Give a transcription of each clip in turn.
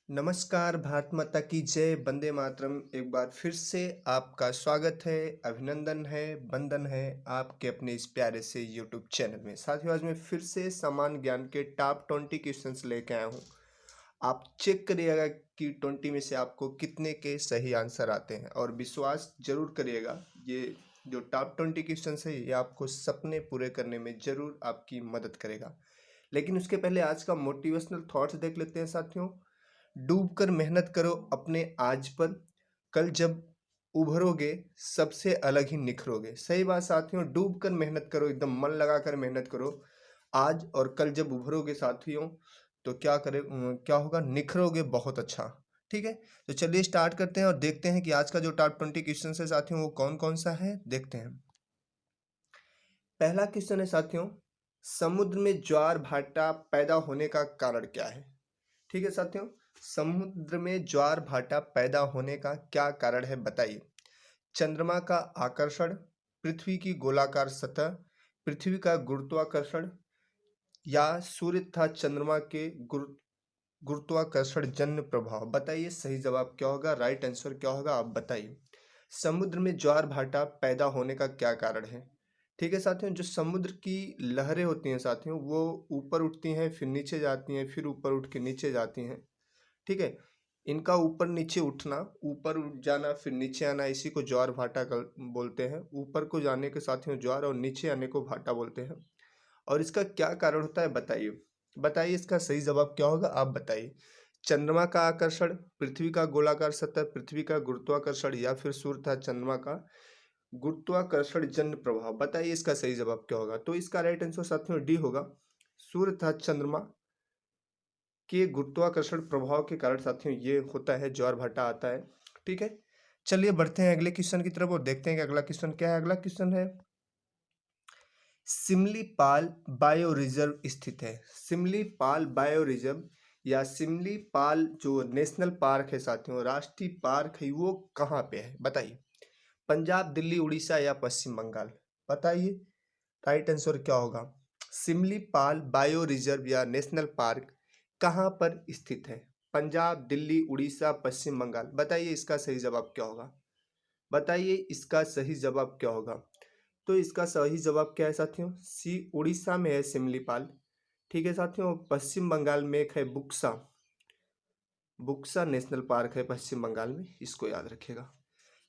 नमस्कार, भारत माता की जय, वंदे मातरम। एक बार फिर से आपका स्वागत है, अभिनंदन है, वंदन है आपके अपने इस प्यारे से यूट्यूब चैनल में। साथियों, आज मैं फिर से सामान्य ज्ञान के टॉप 20 क्वेश्चंस लेके आया हूँ। आप चेक करिएगा कि 20 में से आपको कितने के सही आंसर आते हैं और विश्वास जरूर करिएगा, ये जो टॉप 20 क्वेश्चंस है ये आपको सपने पूरे करने में जरूर आपकी मदद करेगा। लेकिन उसके पहले आज का मोटिवेशनल थॉट्स देख लेते हैं साथियों। डूब कर मेहनत करो अपने आज पर, कल जब उभरोगे सबसे अलग ही निखरोगे। सही बात साथियों, डूब कर मेहनत करो, एकदम मन लगा कर मेहनत करो आज, और कल जब उभरोगे साथियों तो क्या होगा, निखरोगे बहुत अच्छा। ठीक है, तो चलिए स्टार्ट करते हैं और देखते हैं कि आज का जो टॉप 20 क्वेश्चन है साथियों वो कौन कौन सा है, देखते हैं। पहला क्वेश्चन है साथियों, समुद्र में ज्वार भाटा पैदा होने का कारण क्या है। ठीक है साथियों, समुद्र में ज्वार भाटा पैदा होने का क्या कारण है बताइए। चंद्रमा का आकर्षण, पृथ्वी की गोलाकार सतह, पृथ्वी का गुरुत्वाकर्षण, या सूर्य तथा चंद्रमा के गुरुत्वाकर्षण जन्य प्रभाव। बताइए सही जवाब क्या होगा, राइट आंसर क्या होगा, आप बताइए। समुद्र में ज्वार भाटा पैदा होने का क्या कारण है। ठीक है साथियों, जो समुद्र की लहरें होती हैं साथियों वो ऊपर उठती हैं, फिर नीचे जाती हैं, फिर ऊपर उठ के नीचे जाती हैं। ठीक है, इनका ऊपर नीचे उठना, ऊपर उठ जाना फिर नीचे आना, इसी को ज्वार भाटा बोलते हैं। ऊपर को जाने के साथियों ज्वार और नीचे आने को भाटा बोलते हैं। और इसका क्या कारण होता है बताइए। बताइए इसका सही जवाब क्या होगा, आप बताइए। चंद्रमा का आकर्षण, पृथ्वी का गोलाकार सतह, पृथ्वी का गुरुत्वाकर्षण, या फिर सूर्य तथा चंद्रमा का गुरुत्वाकर्षण जन्य प्रभाव। बताइए इसका सही जवाब क्या होगा। तो इसका राइट आंसर साथियों डी होगा, सूर्य तथा चंद्रमा के गुरुत्वाकर्षण प्रभाव के कारण साथियों ये होता है, ज्वार भाटा आता है। ठीक है, चलिए बढ़ते हैं अगले क्वेश्चन की तरफ और देखते हैं कि अगला क्वेश्चन क्या है। अगला क्वेश्चन है, सिमलीपाल बायो रिजर्व स्थित है। सिमलीपाल बायो रिजर्व या सिमलीपाल जो नेशनल पार्क है साथियों, राष्ट्रीय पार्क है, वो कहाँ पे है बताइए। पंजाब, दिल्ली, उड़ीसा या पश्चिम बंगाल। बताइए राइट आंसर क्या होगा। सिमलीपाल बायो रिजर्व या नेशनल पार्क कहाँ पर स्थित है। पंजाब, दिल्ली, उड़ीसा, पश्चिम बंगाल। बताइए इसका सही जवाब क्या होगा। बताइए इसका सही जवाब क्या होगा। तो इसका सही जवाब क्या है साथियों, सी उड़ीसा में है सिमलीपाल। ठीक है साथियों, पश्चिम बंगाल में एक है बुक्सा, बुक्सा नेशनल पार्क है पश्चिम बंगाल में, इसको याद रखिएगा।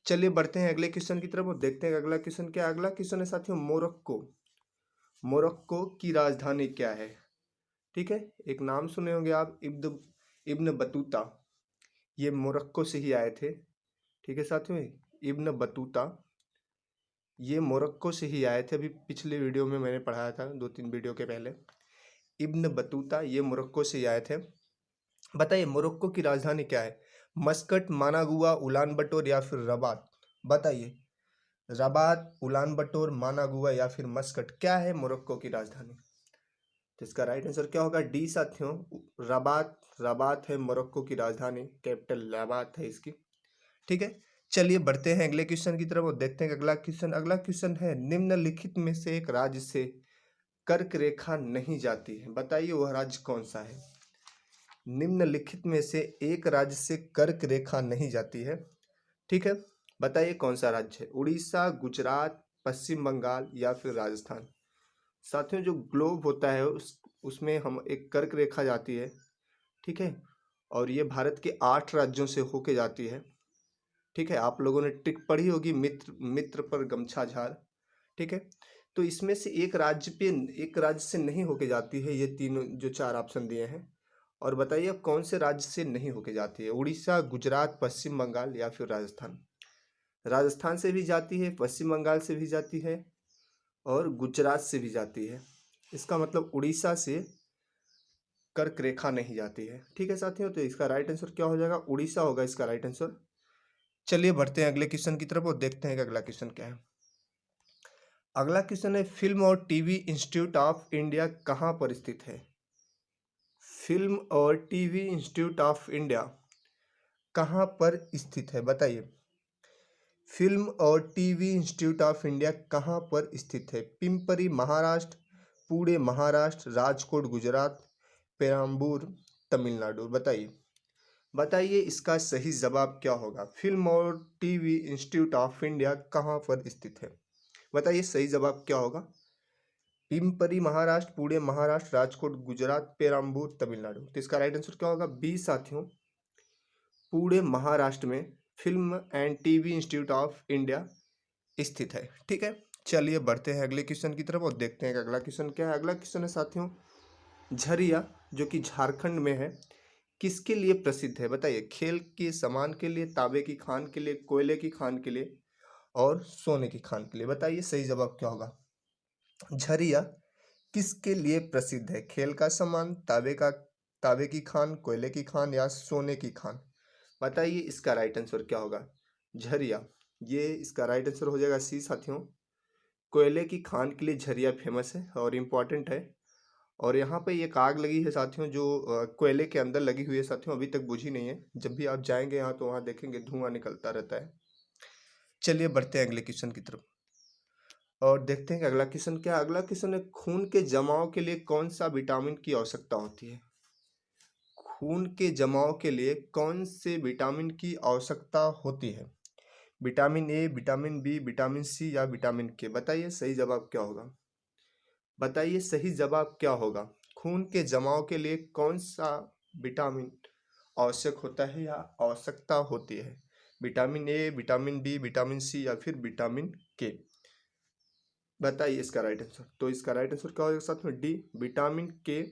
चलिए बढ़ते हैं अगले क्वेश्चन की तरफ और देखते हैं अगला क्वेश्चन क्या है। अगला क्वेश्चन है साथियों, मोरक्को। मोरक्को की राजधानी क्या है। ठीक है, एक नाम सुने होंगे आप, इब्न इब्न बतूता, ये मोरक्को से ही आए थे। ठीक है साथियों, इब्न बतूता ये मोरक्को से ही आए थे। अभी पिछले वीडियो में मैंने पढ़ाया था, 2-3 वीडियो के पहले। इब्न बतूता ये मोरक्को से ही आए थे। बताइए मोरक्को की राजधानी क्या है। मस्कट, मानागुआ, उलान बटोर या फिर रबात। बताइए रबात, उलान बटोर, मानागुआ या फिर मस्कट, क्या है मोरक्को की राजधानी। तो इसका राइट आंसर क्या होगा, डी साथियों, रबात। रबात है मोरक्को की राजधानी, कैपिटल रबात है इसकी। ठीक है, चलिए बढ़ते हैं अगले क्वेश्चन की तरफ और देखते हैं कि अगला क्वेश्चन। अगला क्वेश्चन है, निम्नलिखित में से एक राज्य से कर्क रेखा नहीं जाती है। बताइए वह राज्य कौन सा है। निम्नलिखित में से एक राज्य से कर्क रेखा नहीं जाती है। ठीक है, बताइए कौन सा राज्य है। उड़ीसा, गुजरात, पश्चिम बंगाल या फिर राजस्थान। साथियों जो ग्लोब होता है उसमें हम एक कर्क रेखा जाती है। ठीक है, और ये भारत के 8 राज्यों से होके जाती है। ठीक है, आप लोगों ने ट्रिक पढ़ी होगी, मित्र मित्र पर गमछा झार। ठीक है, तो इसमें से एक राज्य से नहीं होके जाती है, ये तीनों जो 4 ऑप्शन दिए हैं। और बताइए अब कौन से राज्य से नहीं होके जाती है। उड़ीसा, गुजरात, पश्चिम बंगाल या फिर राजस्थान। राजस्थान से भी जाती है, पश्चिम बंगाल से भी जाती है और गुजरात से भी जाती है। इसका मतलब उड़ीसा से कर्क रेखा नहीं जाती है। ठीक है साथियों, तो इसका राइट आंसर क्या हो जाएगा, उड़ीसा होगा इसका राइट आंसर। चलिए बढ़ते हैं अगले क्वेश्चन की तरफ और देखते हैं कि अगला क्वेश्चन क्या है। अगला क्वेश्चन है, फिल्म और टीवी इंस्टीट्यूट ऑफ इंडिया कहाँ पर स्थित है। फिल्म और टीवी इंस्टीट्यूट ऑफ इंडिया कहाँ पर स्थित है बताइए। फिल्म और टीवी इंस्टीट्यूट ऑफ इंडिया कहाँ पर स्थित है। पिंपरी महाराष्ट्र, पुणे महाराष्ट्र, राजकोट गुजरात, पेराम्बूर तमिलनाडु। बताइए बताइए इसका सही जवाब क्या होगा। फिल्म और टीवी इंस्टीट्यूट ऑफ इंडिया कहाँ पर स्थित है? बताइए सही जवाब क्या होगा। पिंपरी महाराष्ट्र, पुणे महाराष्ट्र, राजकोट गुजरात, पेराम्बूर तमिलनाडु। तो इसका राइट आंसर क्या होगा बी साथियों, पुणे महाराष्ट्र में film and TV institute of India स्थित है। ठीक है, चलिए बढ़ते हैं अगले क्वेश्चन की तरफ और देखते हैं कि अगला क्वेश्चन क्या है। अगला क्वेश्चन है साथियों, झरिया जो कि झारखंड में है किसके लिए प्रसिद्ध है? बताइए, खेल के सामान के लिए, तांबे की खान के लिए, कोयले की खान के लिए और सोने की खान के लिए। बताइए सही जवाब क्या होगा। झरिया किसके लिए प्रसिद्ध है? खेल का सामान, तांबे की खान, कोयले की खान या सोने की खान। बताइए इसका राइट आंसर क्या होगा। झरिया, ये इसका राइट आंसर हो जाएगा सी साथियों, कोयले की खान के लिए झरिया फेमस है और इम्पॉर्टेंट है। और यहाँ पे एक आग लगी है साथियों जो कोयले के अंदर लगी हुई है साथियों, अभी तक बुझी नहीं है। जब भी आप जाएंगे यहाँ तो वहाँ देखेंगे धुआं निकलता रहता है। चलिए बढ़ते हैं अगले क्वेश्चन की तरफ और देखते हैं कि अगला क्वेश्चन क्या है। अगला क्वेश्चन है, खून के जमाव के लिए कौन सा विटामिन की आवश्यकता होती है? खून के जमाव के लिए कौन से विटामिन की आवश्यकता होती है? Vitamin A, vitamin B, vitamin C या विटामिन के। बताइए सही जवाब क्या होगा। बताइए सही जवाब क्या होगा। खून के जमाव के लिए कौन सा विटामिन आवश्यक होता है या आवश्यकता होती है? Vitamin A, vitamin B, vitamin C या फिर विटामिन के। बताइए इसका राइट आंसर। तो इसका राइट आंसर क्या होगा साथ में डी, विटामिन के,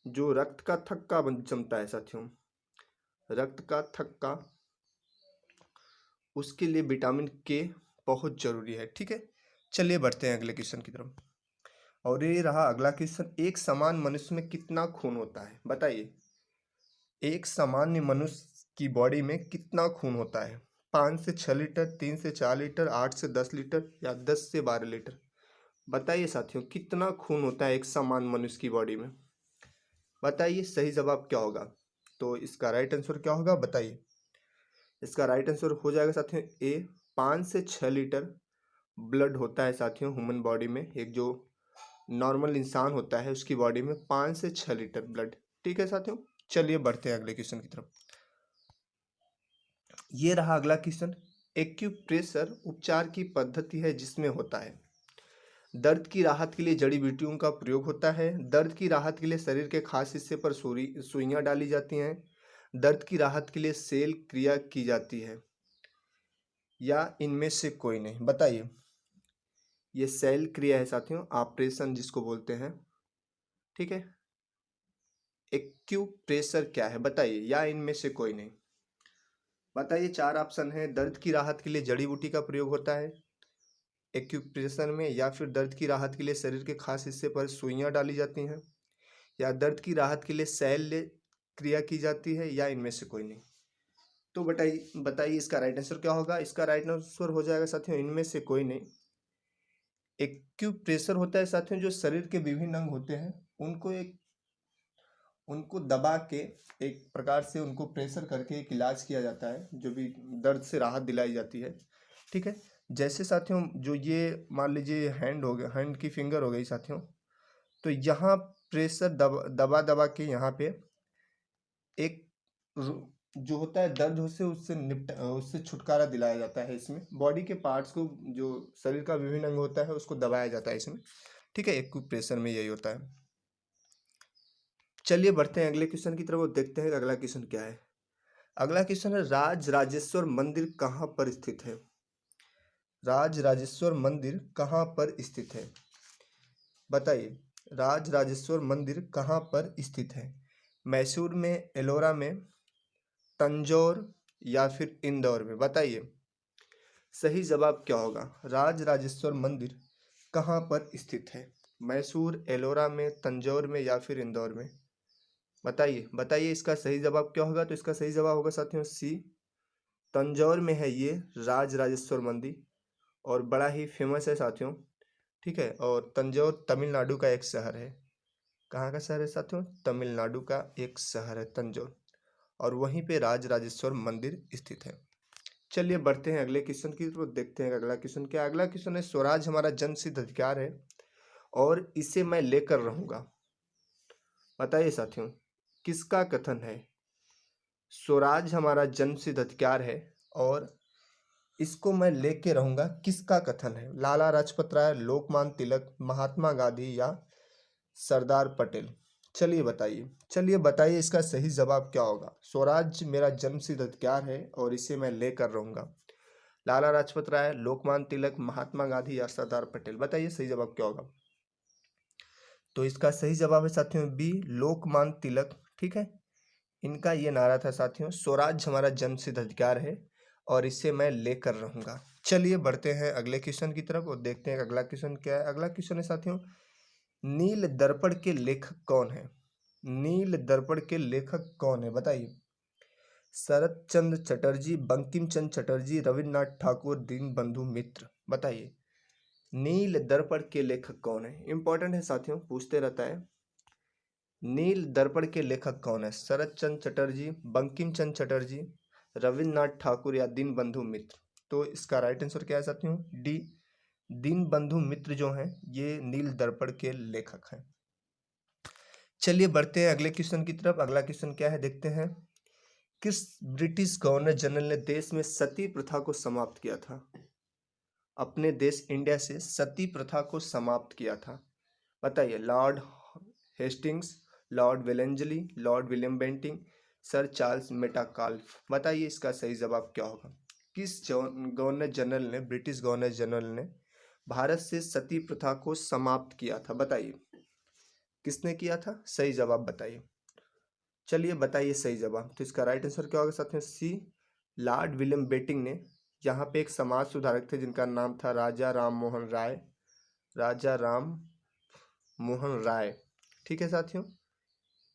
जो रक्त का थक्का जमता है साथियों, रक्त का थक्का, उसके लिए विटामिन के बहुत जरूरी है। ठीक है, चलिए बढ़ते हैं अगले क्वेश्चन की तरफ और ये रहा अगला क्वेश्चन, एक समान मनुष्य में कितना खून होता है? बताइए, एक सामान्य मनुष्य की बॉडी में कितना खून होता है? 5 से 6 लीटर, 3 से 4 लीटर, 8 से 10 लीटर या 10 से 12 लीटर। बताइए साथियों कितना खून होता है एक सामान्य मनुष्य की बॉडी में। बताइए सही जवाब क्या होगा। तो इसका राइट आंसर क्या होगा बताइए। इसका राइट आंसर हो जाएगा साथियों ए, 5 से 6 लीटर ब्लड होता है साथियों ह्यूमन बॉडी में। एक जो नॉर्मल इंसान होता है उसकी बॉडी में 5 से 6 लीटर ब्लड। ठीक है साथियों, चलिए बढ़ते हैं अगले क्वेश्चन की तरफ। ये रहा अगला क्वेश्चन, एक्यूप्रेशर उपचार की पद्धति है जिसमें होता है दर्द की राहत के लिए जड़ी बूटियों का प्रयोग होता है, दर्द की राहत के लिए शरीर के खास हिस्से पर सुइयां डाली जाती हैं, दर्द की राहत के लिए सेल क्रिया की जाती है या इनमें से कोई नहीं। बताइए, ये सेल क्रिया है साथियों, ऑपरेशन जिसको बोलते हैं। ठीक है, एक्यूप्रेशर क्या है बताइए, या इनमें से कोई नहीं। बताइए, 4 ऑप्शन है, दर्द की राहत के लिए जड़ी बूटी का प्रयोग होता है एक्यूप्रेशर में, या फिर दर्द की राहत के लिए शरीर के खास हिस्से पर सुइयां डाली जाती हैं, या दर्द की राहत के लिए शल्य क्रिया की जाती है, या इनमें से कोई नहीं। तो बताइए बताइए इसका राइट आंसर क्या होगा। इसका राइट आंसर हो जाएगा साथियों इनमें से कोई नहीं। एक्यूप्रेशर होता है साथियों जो शरीर के विभिन्न अंग होते हैं उनको दबा के एक प्रकार से उनको प्रेशर करके एक इलाज किया जाता है, जो भी दर्द से राहत दिलाई जाती है। ठीक है, जैसे साथियों जो ये मान लीजिए हैंड हो गया, हैंड की फिंगर हो गई साथियों, तो यहाँ प्रेशर दबा दबा के यहाँ पे एक जो होता है दर्द उससे उससे छुटकारा दिलाया जाता है। इसमें बॉडी के पार्ट्स को, जो शरीर का विभिन्न अंग होता है उसको दबाया जाता है इसमें। ठीक है, एक्यूप्रेशर में यही होता है। चलिए बढ़ते हैं अगले क्वेश्चन की तरफ और देखते हैं कि अगला क्वेश्चन क्या है। अगला क्वेश्चन है, राज राजेश्वर मंदिर कहाँ पर स्थित है? राज राजेश्वर मंदिर कहाँ पर स्थित है? बताइए, राज राजेश्वर मंदिर कहाँ पर स्थित है? मैसूर में, एलोरा में, तंजौर या फिर इंदौर में। बताइए सही जवाब क्या होगा। राज राजेश्वर मंदिर कहाँ पर स्थित है? मैसूर, एलोरा में, तंजौर में या फिर इंदौर में। बताइए बताइए इसका सही जवाब क्या होगा। तो इसका सही जवाब होगा साथियों सी, तंजौर में है ये राज राजेश्वर मंदिर और बड़ा ही फेमस है साथियों। ठीक है, और तंजौर तमिलनाडु का एक शहर है। कहाँ का शहर है साथियों? तमिलनाडु का एक शहर है तंजौर, और वहीं पे राज राजेश्वर मंदिर स्थित है। चलिए बढ़ते हैं अगले क्वेश्चन की तरफ, देखते हैं अगला क्वेश्चन क्या है। अगला क्वेश्चन है, स्वराज हमारा जन्मसिद्ध अधिकार है और इसे मैं लेकर रहूंगा। बताइए साथियों किसका कथन है? स्वराज हमारा जन्मसिद्ध अधिकार है और इसको मैं लेके रहूंगा, किसका कथन है? लाला लाजपत राय, लोकमान्य तिलक, महात्मा गांधी या सरदार पटेल? चलिए बताइए इसका सही जवाब क्या होगा। स्वराज मेरा जन्मसिद्ध अधिकार है और इसे मैं लेकर रहूंगा। लाला लाजपत राय, लोकमान्य तिलक, महात्मा गांधी या सरदार पटेल? बताइए सही जवाब क्या होगा। तो इसका सही जवाब है साथियों बी, लोकमान्य तिलक। ठीक है, इनका ये नारा था साथियों, स्वराज हमारा जन्मसिद्ध अधिकार है और इसे मैं लेकर रहूंगा। चलिए बढ़ते हैं अगले क्वेश्चन की तरफ और देखते हैं अगला क्वेश्चन क्या है। अगला क्वेश्चन है साथियों, नील दर्पण के लेखक कौन है? नील दर्पण के लेखक कौन है बताइए। शरत चंद्र चटर्जी, बंकिम चंद्र चटर्जी, रविन्द्रनाथ ठाकुर, दीनबंधु मित्र? बताइए नील दर्पण के लेखक कौन है। इंपॉर्टेंट है साथियों, पूछते रहता है। नील दर्पण के लेखक कौन है? शरत चंद्र चटर्जी, बंकिम चंद्र चटर्जी, रविन्द्रनाथ ठाकुर या दीनबंधु मित्र? तो इसका राइट आंसर क्या है साथियों? डी, दीनबंधु मित्र जो हैं ये नील दर्पण के लेखक हैं। चलिए बढ़ते हैं अगले क्वेश्चन की तरफ। अगला क्वेश्चन क्या है देखते हैं। किस ब्रिटिश गवर्नर जनरल ने देश में सती प्रथा को समाप्त किया था? अपने देश इंडिया से सती प्रथा को समाप्त किया था। बताइए lord Hastings, lord Wellesley, lord William Bentinck, sir Charles Metcalfe? बताइए इसका सही जवाब क्या होगा। किस गवर्नर जनरल ने, ब्रिटिश गवर्नर जनरल ने भारत से सती प्रथा को समाप्त किया था? बताइए किसने किया था, सही जवाब बताइए। चलिए बताइए सही जवाब। तो इसका राइट आंसर क्या होगा साथियों? सी, लॉर्ड विलियम बेंटिंग ने। यहाँ पे एक समाज सुधारक थे जिनका नाम था राजा राम मोहन राय, राजा राम मोहन राय। ठीक है साथियों,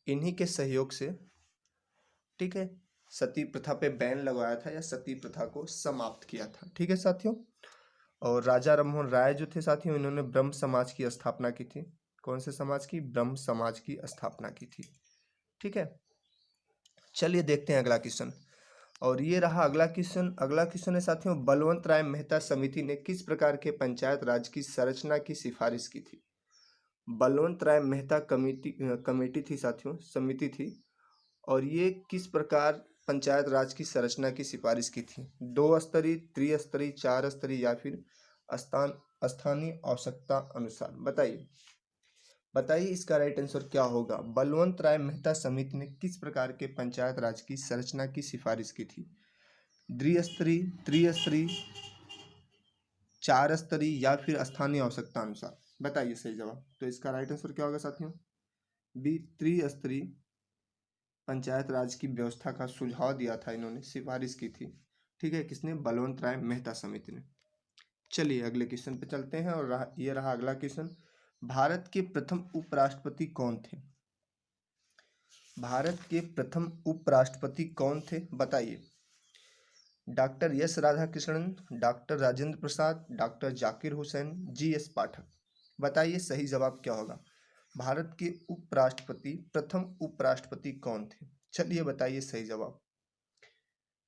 इन्हीं के सहयोग से, ठीक है, सती प्रथा पे बैन लगवाया था या सती प्रथा को समाप्त किया था। ठीक है साथियों, और राजा राममोहन राय जो थे साथियों, इन्होंने ब्रह्म समाज की स्थापना की थी। कौन से समाज की? ब्रह्म समाज की स्थापना की थी। ठीक है, चलिए देखते हैं अगला क्वेश्चन। और ये रहा अगला क्वेश्चन। अगला क्वेश्चन है साथियों, बलवंत राय मेहता समिति ने किस प्रकार के पंचायत राज की संरचना की सिफारिश की थी? बलवंत राय मेहता कमेटी थी साथियों, समिति थी, और ये किस प्रकार पंचायत राज की संरचना की सिफारिश की थी? 2 स्तरीय, त्रिस्तरीय, 4 स्तरीय या फिर स्थानीय आवश्यकता अनुसार? बताइए इसका राइट आंसर क्या होगा। बलवंत राय मेहता समिति ने किस प्रकार के पंचायत राज की संरचना की सिफारिश की थी? द्विस्तरीय, त्रिस्तरीय, 4 स्तरीय या फिर स्थानीय आवश्यकता अनुसार? बताइए सही जवाब। तो इसका राइट आंसर क्या होगा साथियों? बी, त्रिस्तरीय पंचायत राज की व्यवस्था का सुझाव दिया था इन्होंने, सिफारिश की थी। ठीक है, किसने? बलवंत राय मेहता समिति ने। चलिए अगले क्वेश्चन पे चलते हैं और ये रहा अगला क्वेश्चन। भारत के प्रथम उपराष्ट्रपति कौन थे? भारत के प्रथम उपराष्ट्रपति कौन थे बताइए। Doctor S Radhakrishnan, doctor Rajendra Prasad, doctor Zakir Hussain, G S. Pathak? बताइए सही जवाब क्या होगा। भारत के उपराष्ट्रपति, प्रथम उपराष्ट्रपति कौन थे? चलिए बताइए सही जवाब।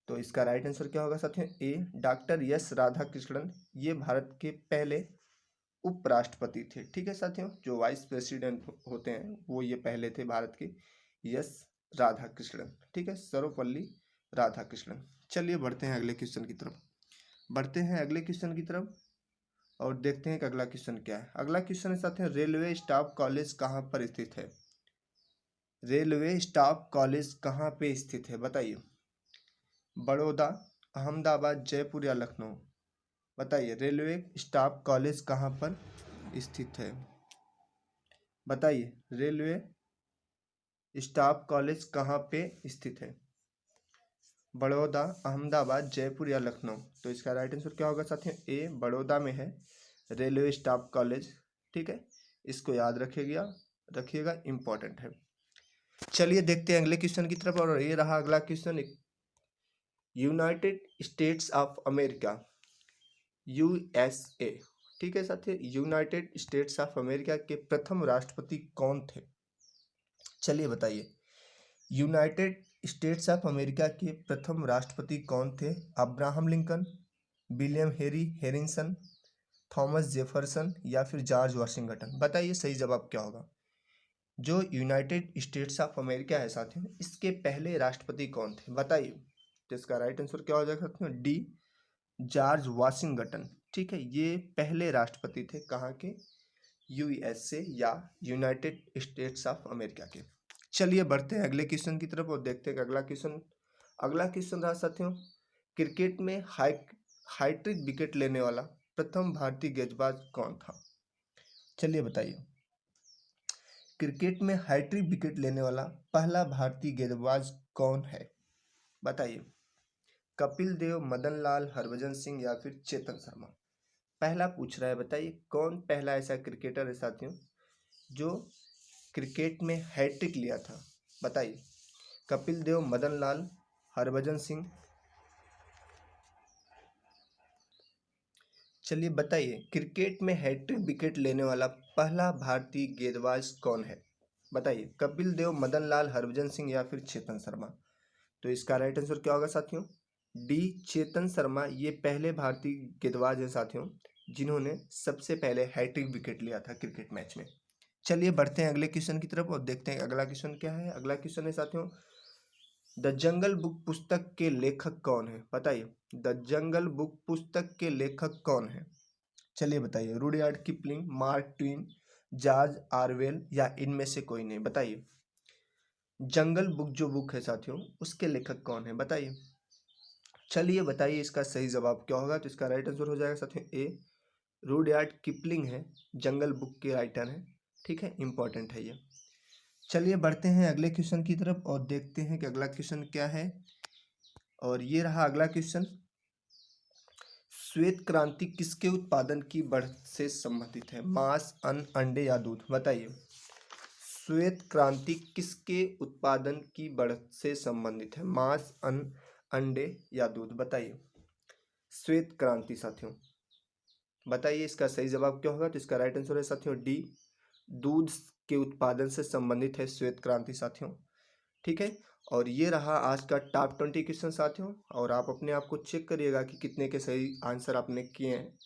तो इसका राइट आंसर क्या होगा साथियों? ए, डॉक्टर एस राधाकृष्णन। ये भारत के पहले उपराष्ट्रपति थे। ठीक है साथियों, जो वाइस प्रेसिडेंट होते हैं वो ये पहले थे भारत के, एस राधाकृष्णन। ठीक है, सर्वपल्ली राधाकृष्णन। चलिए बढ़ते हैं अगले क्वेश्चन की तरफ। और देखते हैं कि अगला क्वेश्चन क्या है। अगला क्वेश्चन है साथियों, रेलवे स्टाफ कॉलेज कहाँ पर स्थित है? रेलवे स्टाफ कॉलेज कहाँ पे स्थित है बताइए। बड़ौदा, अहमदाबाद, जयपुर या लखनऊ? बताइए रेलवे स्टाफ कॉलेज कहाँ पर स्थित है? बताइए रेलवे स्टाफ कॉलेज कहाँ पे स्थित है? बड़ौदा, अहमदाबाद, जयपुर या लखनऊ? तो इसका राइट आंसर क्या होगा साथियों? ए, बड़ौदा में है रेलवे स्टाफ कॉलेज। ठीक है, इसको याद रखिएगा, इंपॉर्टेंट है। चलिए देखते हैं अगले क्वेश्चन की तरफ और ये रहा अगला question. United states of America, USA. ठीक है साथियों, यूनाइटेड स्टेट्स ऑफ अमेरिका के प्रथम राष्ट्रपति कौन थे? चलिए बताइए यूनाइटेड स्टेट्स ऑफ अमेरिका के प्रथम राष्ट्रपति कौन थे? अब्राहम लिंकन, विलियम हेरी हेरिसन, थॉमस जेफरसन या फिर जॉर्ज वाशिंगटन? बताइए सही जवाब क्या होगा। जो यूनाइटेड स्टेट्स ऑफ अमेरिका है साथियों, इसके पहले राष्ट्रपति कौन थे बताइए। तो इसका राइट आंसर क्या हो जाएगा साथियों, डी, जॉर्ज वाशिंगटन। ठीक है, ये पहले राष्ट्रपति थे कहाँ के, यूएसए या यूनाइटेड स्टेट्स ऑफ अमेरिका के। चलिए बढ़ते हैं अगले क्वेश्चन की तरफ और देखते हैं कि अगला क्वेश्चन रहा साथियों, क्रिकेट में हाईट्रिक विकेट लेने वाला प्रथम भारतीय गेंदबाज कौन था। चलिए बताइए, क्रिकेट में हाईट्रिक विकेट लेने वाला पहला भारतीय गेंदबाज कौन है बताइए। कपिल देव, मदन लाल, हरभजन सिंह या फिर चेतन शर्मा। पहला पूछ रहा है, बताइए कौन पहला ऐसा क्रिकेटर है साथियों जो क्रिकेट में हैट्रिक लिया था। बताइए, कपिल देव, मदन लाल, हरभजन सिंह। चलिए बताइए, क्रिकेट में हैट्रिक विकेट लेने वाला पहला भारतीय गेंदबाज कौन है बताइए। कपिल देव, मदन लाल, हरभजन सिंह या फिर चेतन शर्मा। तो इसका राइट आंसर क्या होगा साथियों, डी, चेतन शर्मा। ये पहले भारतीय गेंदबाज हैं साथियों जिन्होंने सबसे पहले हैट्रिक विकेट लिया था क्रिकेट मैच में। चलिए बढ़ते हैं अगले क्वेश्चन की तरफ और देखते हैं अगला क्वेश्चन क्या है। अगला क्वेश्चन है साथियों, द जंगल बुक पुस्तक के लेखक कौन है बताइए। द जंगल बुक पुस्तक के लेखक कौन है। चलिए बताइए, Rudyard Kipling, mark Twain, George Orwell या इनमें से कोई नहीं। बताइए, जंगल बुक जो बुक है साथियों उसके लेखक कौन है बताइए। चलिए बताइए इसका सही जवाब क्या होगा। तो इसका राइट आंसर हो जाएगा साथियों ए, रुडयार्ड किपलिंग है, जंगल बुक के राइटर हैं। ठीक है, इंपॉर्टेंट है ये। चलिए बढ़ते हैं अगले क्वेश्चन की तरफ और देखते हैं कि अगला क्वेश्चन क्या है। और ये रहा अगला क्वेश्चन, श्वेत क्रांति किसके उत्पादन की बढ़त से संबंधित है। मांस, अन्न, अंडे या दूध। बताइए, श्वेत क्रांति किसके उत्पादन की बढ़त से संबंधित है। मांस, अन्न, अंडे या दूध। बताइए, श्वेत क्रांति साथियों। बताइए इसका सही जवाब क्या होगा। तो इसका राइट आंसर है साथियों डी, दूध के उत्पादन से संबंधित है श्वेत क्रांति साथियों। ठीक है, और ये रहा आज का टॉप 20 क्वेश्चन साथियों। और आप अपने आप को चेक करिएगा कि कितने के सही आंसर आपने किए हैं।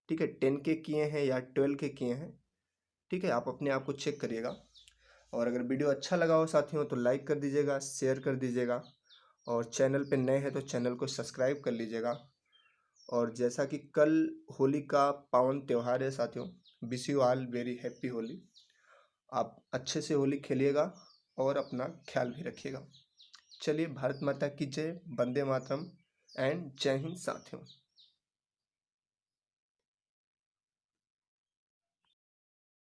ठीक है, 10 के किए हैं या 12 के किए हैं। ठीक है, आप अपने आप को चेक करिएगा। और अगर वीडियो अच्छा लगा हो साथियों तो लाइक कर दीजिएगा, शेयर कर दीजिएगा, और चैनल पे नए हैं तो चैनल को सब्सक्राइब कर लीजिएगा। और जैसा कि कल होली का पावन त्यौहार है साथियों, wish you all very happy Holi. आप अच्छे से होली खेलिएगा और अपना ख्याल भी रखिएगा। चलिए, भारत माता की जय, वंदे मातरम एंड जय हिंद साथियों।